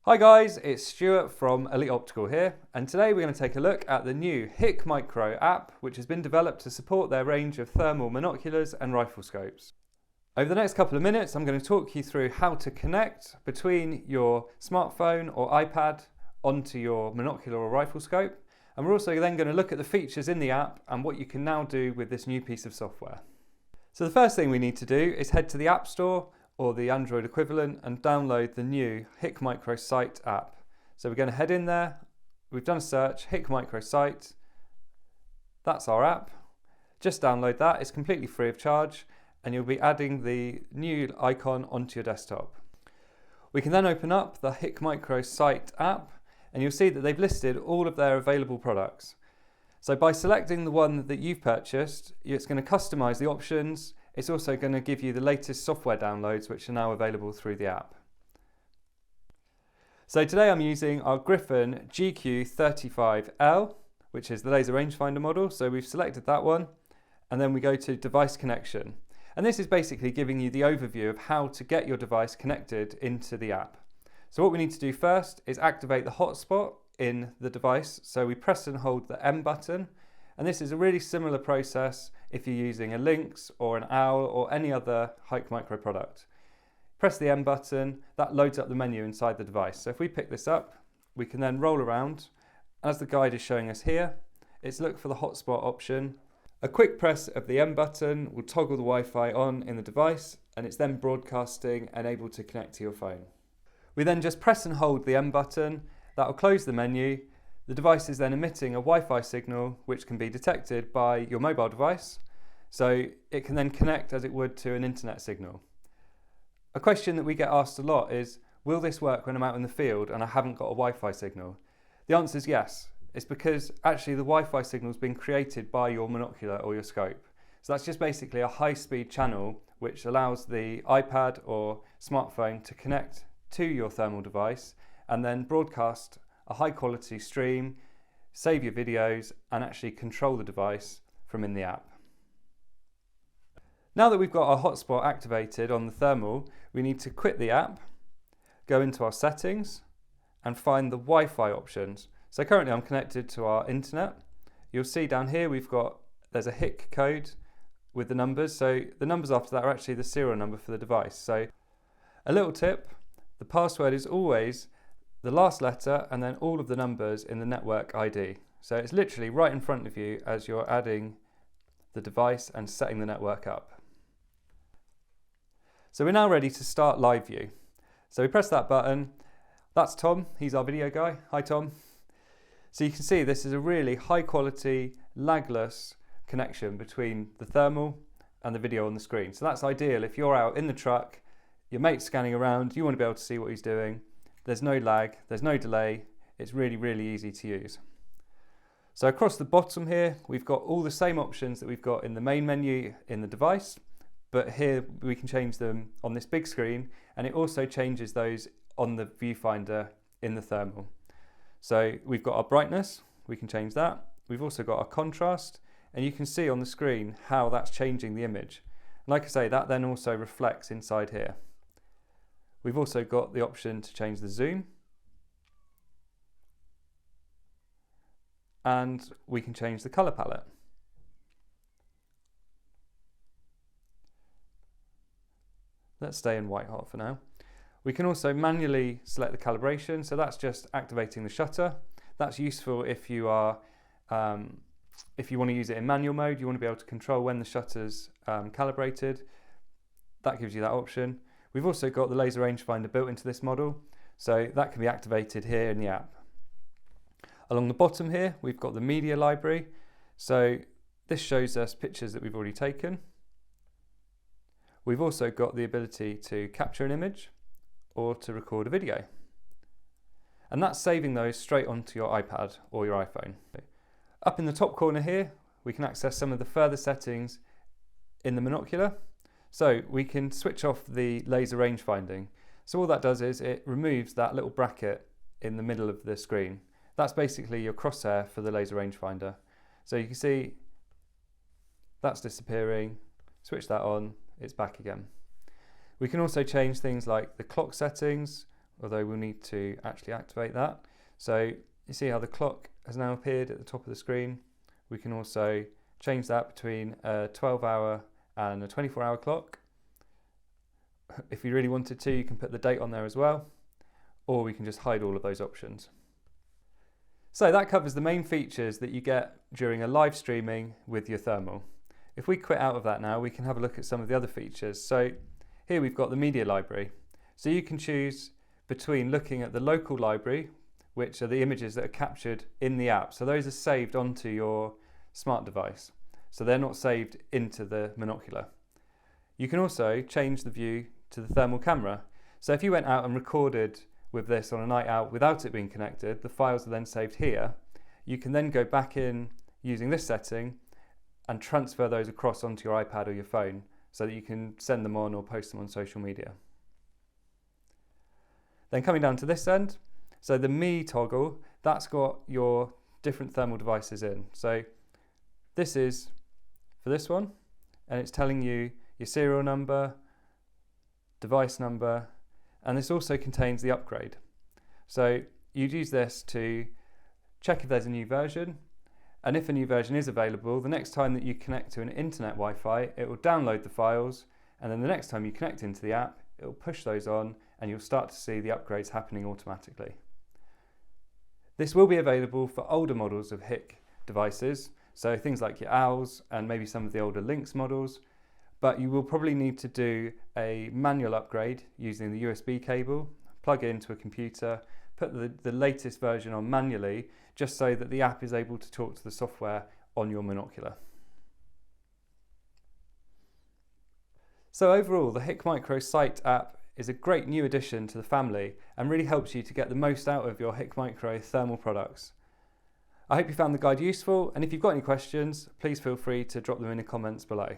Hi guys, it's Stuart from Elite Optical here, and today we're going to take a look at the new HIKMICRO app, which has been developed to support their range of thermal monoculars and rifle scopes. Over the next couple of minutes, I'm going to talk you through how to connect between your smartphone or iPad onto your monocular or rifle scope, and we're also then going to look at the features in the app and what you can now do with this new piece of software. So the first thing we need to do is head to the App Store or the Android equivalent and download the new HIKMICRO Site app. So we're going to head in there, we've done a search, HIKMICRO Site, that's our app. Just download that, it's completely free of charge, and you'll be adding the new icon onto your desktop. We can then open up the HIKMICRO Site app, and you'll see that they've listed all of their available products. So by selecting the one that you've purchased, it's going to customize the options. It's also going to give you the latest software downloads, which are now available through the app. So today I'm using our Gryphon GQ35L, which is the laser rangefinder model. So we've selected that one, and then we go to device connection. And this is basically giving you the overview of how to get your device connected into the app. So what we need to do first is activate the hotspot in the device. So we press and hold the M button. And this is a really similar process if you're using a Lynx or an Owl or any other HIKMICRO product. Press the M button, that loads up the menu inside the device. So if we pick this up, we can then roll around. As the guide is showing us here, it's look for the hotspot option. A quick press of the M button will toggle the Wi-Fi on in the device, and it's then broadcasting and able to connect to your phone. We then just press and hold the M button, that will close the menu. The device is then emitting a Wi-Fi signal which can be detected by your mobile device, so it can then connect as it would to an internet signal. A question that we get asked a lot is, will this work when I'm out in the field and I haven't got a Wi-Fi signal? The answer is yes. It's because actually the Wi-Fi signal has been created by your monocular or your scope. So that's just basically a high-speed channel which allows the iPad or smartphone to connect to your thermal device and then broadcast a high quality stream, save your videos, and actually control the device from in the app. Now that we've got our hotspot activated on the thermal, we need to quit the app, go into our settings, and find the Wi-Fi options. So currently I'm connected to our internet. You'll see down here there's a HIK code with the numbers. So the numbers after that are actually the serial number for the device. So a little tip, the password is always the last letter and then all of the numbers in the network ID. So it's literally right in front of you as you're adding the device and setting the network up. So we're now ready to start live view. So we press that button. That's Tom, he's our video guy. Hi Tom. So you can see this is a really high quality, lagless connection between the thermal and the video on the screen. So that's ideal if you're out in the truck, your mate's scanning around, you want to be able to see what he's doing. There's no lag, there's no delay, it's really, really easy to use. So across the bottom here, we've got all the same options that we've got in the main menu in the device, but here we can change them on this big screen, and it also changes those on the viewfinder in the thermal. So we've got our brightness, we can change that. We've also got our contrast, and you can see on the screen how that's changing the image. And like I say, that then also reflects inside here. We've also got the option to change the zoom, and we can change the color palette. Let's stay in white hot for now. We can also manually select the calibration, so that's just activating the shutter. That's useful if you are if you want to use it in manual mode, you want to be able to control when the shutter's calibrated. That gives you that option. We've also got the laser rangefinder built into this model, so that can be activated here in the app. Along the bottom here, we've got the media library. So this shows us pictures that we've already taken. We've also got the ability to capture an image or to record a video. And that's saving those straight onto your iPad or your iPhone. Up in the top corner here, we can access some of the further settings in the monocular. So we can switch off the laser rangefinding. So all that does is it removes that little bracket in the middle of the screen. That's basically your crosshair for the laser rangefinder. So you can see that's disappearing, switch that on, it's back again. We can also change things like the clock settings, although we'll need to actually activate that. So you see how the clock has now appeared at the top of the screen. We can also change that between a 12-hour and a 24-hour clock. If you really wanted to, you can put the date on there as well, or we can just hide all of those options. So that covers the main features that you get during a live streaming with your thermal. If we quit out of that now, we can have a look at some of the other features. So here we've got the media library. So you can choose between looking at the local library, which are the images that are captured in the app. So those are saved onto your smart device. So they're not saved into the Monocular. You can also change the view to the thermal camera. So if you went out and recorded with this on a night out without it being connected, the files are then saved here. You can then go back in using this setting and transfer those across onto your iPad or your phone so that you can send them on or post them on social media. Then coming down to this end, so the Me toggle, that's got your different thermal devices in. So this is for this one, and it's telling you your serial number, device number, and this also contains the upgrade. So you'd use this to check if there's a new version, and if a new version is available, the next time that you connect to an internet Wi-Fi, it will download the files, and then the next time you connect into the app, it will push those on, and you'll start to see the upgrades happening automatically. This will be available for older models of HIK devices, so things like your Owls and maybe some of the older Lynx models, but you will probably need to do a manual upgrade using the USB cable, plug it into a computer, put the latest version on manually, just so that the app is able to talk to the software on your Monocular. So overall, the HIKMICRO Sight app is a great new addition to the family and really helps you to get the most out of your HIKMICRO thermal products. I hope you found the guide useful, and if you've got any questions, please feel free to drop them in the comments below.